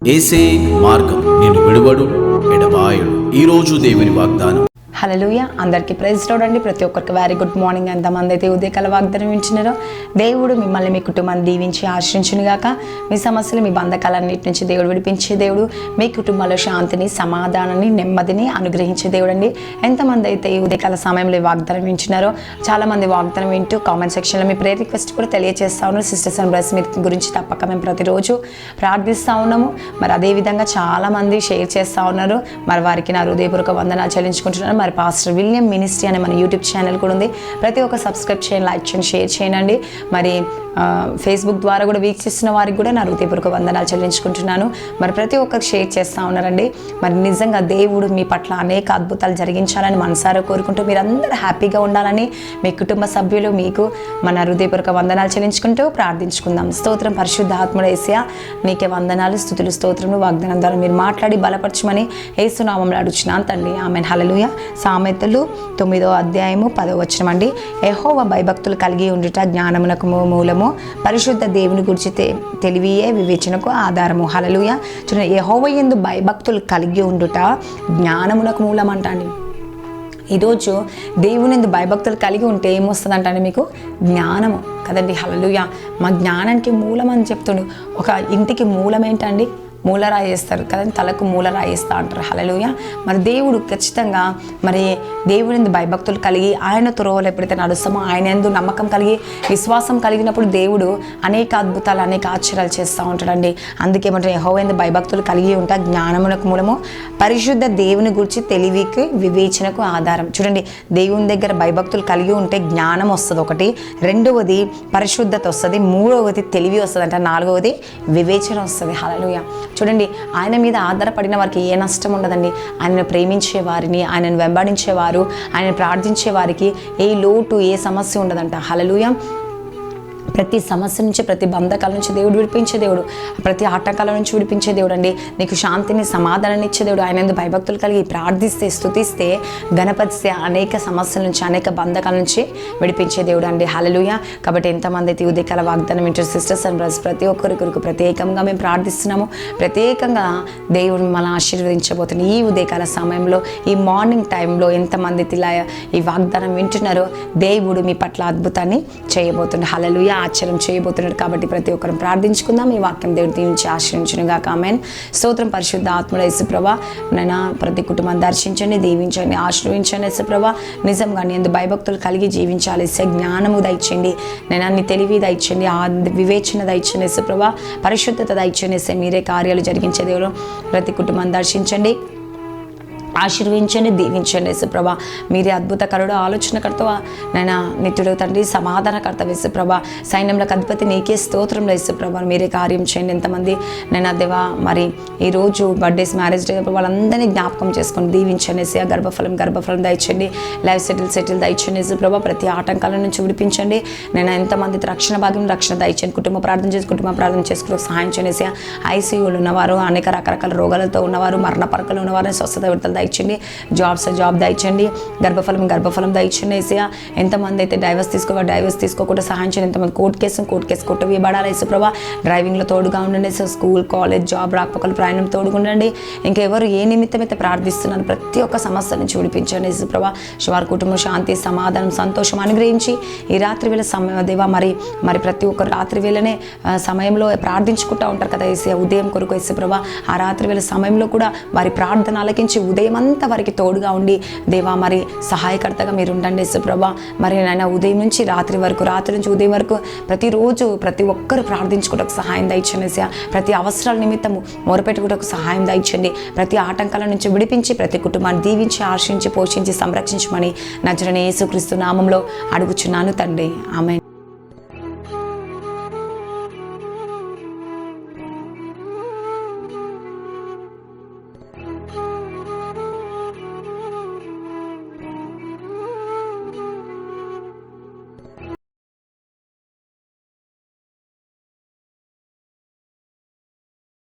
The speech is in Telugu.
యేసే మార్గం, నిన్ను విడువడు ఎడబాయడు. ఈరోజు దేవుని వాగ్దానం. హల్లెలూయా. అందరికీ ప్రైజ్ లార్డ్ అండి. ప్రతి ఒక్కరికి వెరీ గుడ్ మార్నింగ్. ఎంతమంది అయితే ఉదయకాల వాగ్దానం వింటున్నారో దేవుడు మిమ్మల్ని మీ కుటుంబాన్ని దీవించి ఆశ్రయించునుగాక. మీ సమస్యలు మీ బంధకాలన్నిటి నుంచి దేవుడు విడిపించే దేవుడు, మీ కుటుంబంలో శాంతిని, సమాధానాన్ని, నెమ్మదిని అనుగ్రహించే దేవుడు అండి. ఎంతమంది అయితే ఈ ఉదయకాల సమయంలో వాగ్దానం వింటున్నారో చాలామంది వాగ్దానం వింటూ కామెంట్ సెక్షన్లో మీ ప్రేయర్ రిక్వెస్ట్ కూడా తెలియజేస్తా ఉన్నారు. సిస్టర్స్ అండ్ బ్రదర్స్ మీ గురించి తప్పక మేము ప్రతిరోజు ప్రార్థిస్తూ ఉన్నాము. మరి అదేవిధంగా చాలామంది షేర్ చేస్తూ ఉన్నారు. మరి వారికి నా హృదయపూర్వక వందనాలు చెల్లించుకుంటున్నాను. మరి పాస్టర్ విలియం మినిస్ట్రీ అనే మన యూట్యూబ్ ఛానల్ కూడా ఉంది. ప్రతి ఒక్క సబ్స్క్రైబ్ చేయండి, లైక్ చేయండి, షేర్ చేయండి. మరి ఫేస్బుక్ ద్వారా కూడా వీక్షిస్తున్న వారికి కూడా నా హృదయపూర్వక వందనాలు చెల్లించుకుంటున్నాను. మరి ప్రతి ఒక్కరికి షేర్ చేస్తూ ఉన్నారండి. మరి నిజంగా దేవుడు మీ పట్ల అనేక అద్భుతాలు జరిగించాలని మనసారా కోరుకుంటూ మీరందరూ హ్యాపీగా ఉండాలని మీ కుటుంబ సభ్యులు మీకు మన హృదయపూర్వక వందనాలు చెల్లించుకుంటూ ప్రార్థించుకుందాం. స్తోత్రం పరిశుద్ధ ఆత్ముడు యేసయ్యా, నీకే వందనాలు, స్తుతులు, స్తోత్రములు. వాగ్దానం ద్వారా మీరు మాట్లాడి బలపరచమని యేసు నామములో అడుగుచున్నాను తండ్రి, ఆమేన్. హల్లెలూయా. సామెతలు 9వ అధ్యాయము 10వ వచనం అండి. యెహోవా భయభక్తులు కలిగి ఉండుట జ్ఞానమునకు మూలము, పరిశుద్ధ దేవుని గురించి తెలివియే వివేచనకు ఆధారము. హల్లెలూయా. చూడండి, యెహోవా యందు భయభక్తులు కలిగి ఉండుట జ్ఞానమునకు మూలం అంటండి. ఈరోజు దేవుని యందు భయభక్తులు కలిగి ఉంటే ఏమొస్తుందంటే మీకు జ్ఞానము కదండి. హల్లెలూయా. మా జ్ఞానానికి మూలం అని చెప్తుండు. ఒక ఇంటికి మూలం ఏంటండి? మూలరాయి వేస్తారు కదండి, తలకు మూలరాయి వేస్తూ అంటారు. హల్లెలూయా. మరి దేవుడు ఖచ్చితంగా మరి దేవుని భయభక్తులు కలిగి ఆయన త్రోవలు ఎప్పుడైతే నడుస్తామో, ఆయన యందు నమ్మకం కలిగి విశ్వాసం కలిగినప్పుడు దేవుడు అనేక అద్భుతాలు, అనేక ఆశ్చర్యాలు చేస్తూ ఉంటాడండి. అందుకేమంటే యెహోవా యందు భయభక్తులు కలిగి ఉంటా జ్ఞానమునకు మూలము, పరిశుద్ధ దేవుని గురించి తెలివికి వివేచనకు ఆధారం. చూడండి, దేవుని దగ్గర భయభక్తులు కలిగి ఉంటే జ్ఞానం వస్తుంది ఒకటి, రెండవది పరిశుద్ధత వస్తుంది, మూడవది తెలివి వస్తుంది అంటే, నాలుగవది వివేచన వస్తుంది. హల్లెలూయా. చూడండి, ఆయన మీద ఆధారపడిన వారికి ఏ నష్టం ఉండదండి. ఆయనను ప్రేమించే వారిని, ఆయనను వెంబడించేవారు, ఆయన ప్రార్థించే వారికి ఏ లోటు, ఏ సమస్య ఉండదంట. హల్లెలూయా. ప్రతి సమస్య నుంచి, ప్రతి బంధకాల నుంచి దేవుడు విడిపించే దేవుడు, ప్రతి ఆటంకాల నుంచి విడిపించే దేవుడు అండి. నీకు శాంతిని, సమాధానాన్ని ఇచ్చే దేవుడు. ఆయన ఎందుకు భయభక్తులు కలిగి ప్రార్థిస్తే, స్తుతిస్తే, గణపతిస్తే అనేక సమస్యల నుంచి, అనేక బంధకాల నుంచి విడిపించే దేవుడు అండి. హల్లెలూయా. కాబట్టి ఎంతమంది అయితే ఉదయకాల వాగ్దానం వింటారు సిస్టర్స్ అండ్ బ్రదర్స్, ప్రతి ఒక్కరి కొరకు ప్రత్యేకంగా మేము ప్రార్థిస్తున్నాము. ప్రత్యేకంగా దేవుడు మిమ్మల్ని ఆశీర్వదించబోతున్నాం. ఈ ఉదయకాల సమయంలో, ఈ మార్నింగ్ టైంలో ఎంతమంది ఇలా ఈ వాగ్దానం వింటున్నారో దేవుడు మీ పట్ల అద్భుతాన్ని చేయబోతున్నాడు. హల్లెలూయా. ఆశ్చర్యం చేయబోతున్నాడు. కాబట్టి ప్రతి ఒక్కరు ప్రార్థించుకుందాం. ఈ వాక్యం దేవుడు దీవించి ఆశ్రయించునుగాక. ఆమేన్. స్తోత్రం పరిశుద్ధ ఆత్ముడ యేసుప్రభా, నైనా ప్రతి కుటుంబాన్ని దర్శించండి, దీవించండి, ఆశ్రయించండి. యేసుప్రభా, నిజంగా నీ యందు భయభక్తులు కలిగి జీవించాలి. జ్ఞానము దయచేయండి నైనా, నీ తెలివి దయచేయండి, ఆ వివేచన దయచేయండి. యేసుప్రభా, పరిశుద్ధత దయచేయండి. మీరే కార్యాలు జరిగించే దేవుడు ప్రతి కుటుంబాన్ని దర్శించండి, ఆశీర్వించండి, దీవించండి. యేసుప్రభా, మీరే అద్భుతకరుడు, ఆలోచనకర్త నైనా, నిత్యుడు తండ్రి, సమాధానకర్త. యేసుప్రభా, సైన్యంలోకి అధిపతి నీకే స్తోత్రంలో. యేసుప్రభా, మీరే కార్యం చేయండి. ఎంతమంది నైనా దేవా మరి ఈరోజు బర్త్డేస్, మ్యారేజ్ డే వాళ్ళందరినీ జ్ఞాపకం చేసుకొని దీవించండి. యేసయ్యా, గర్భఫలం దయచండి, లైఫ్ సెటిల్ దయచండి. యేసుప్రభా, ప్రతి ఆటంకాల నుంచి విడిపించండి. నేను ఎంతమంది రక్షణ భాగ్యం, రక్షణ దయచండి. కుటుంబ ప్రార్థన చేసుకుంటూ సహాయం చేయండి. యేసయ్యా, ఐసీయూలు ఉన్నవారు, అనేక రకరకాల రోగాలతో ఉన్నవారు, మరణ పరకలు ఉన్నవారు స్వస్థత విడుదల దయచండి. జాబ్ దయచండి, గర్భఫలం దయచండి. యేసయ్యా, ఎంతమంది అయితే డైవర్స్ తీసుకోకుండా సహాయం చేయండి. ఎంతమంది కోర్టు కేసు కొట్టవేయబడాలి. యేసుప్రభా, డ్రైవింగ్లో తోడుగా ఉండండి. స్కూల్, కాలేజ్, జాబ్ రాకపోకలు ప్రయాణం తోడుగా ఉండండి. ఇంకెవరు ఏ నిమిత్తం అయితే ప్రార్థిస్తున్నాను ప్రతి ఒక్క సమస్య నుంచి విడిపించండి. యేసుప్రభా, వారి కుటుంబం శాంతి, సమాధానం, సంతోషం అనుగ్రహించి ఈ రాత్రి వేళ సమయం దేవా మరి ప్రతి ఒక్కరు రాత్రి వేళనే సమయంలో ప్రార్థించుకుంటూ ఉంటారు కదా యేసయ్యా, ఉదయం కొరకు. యేసుప్రభా, ఆ రాత్రి వేళ సమయంలో కూడా వారి ప్రార్థన ఆలకించి ఉదయం అంతా వారికి తోడుగా ఉండి దేవా మరి సహాయకర్తగా మీరు ఉండండి. యేసుప్రభా, మరి నాయన ఉదయం నుంచి రాత్రి నుంచి ఉదయం వరకు ప్రతిరోజు ప్రతి ఒక్కరు ప్రార్థించుకోవడానికి సహాయం దయచండి. ప్రతి అవసరాల నిమిత్తము మొరపెట్టుకోవడానికి సహాయం దయచండి. ప్రతి ఆటంకాల నుంచి విడిపించి ప్రతి కుటుంబాన్ని దీవించి, ఆశించి, పోషించి, సంరక్షించమని నజరేయుడైన యేసుక్రీస్తు నామంలో అడుగుచున్నాను తండ్రి. ఆమేన్.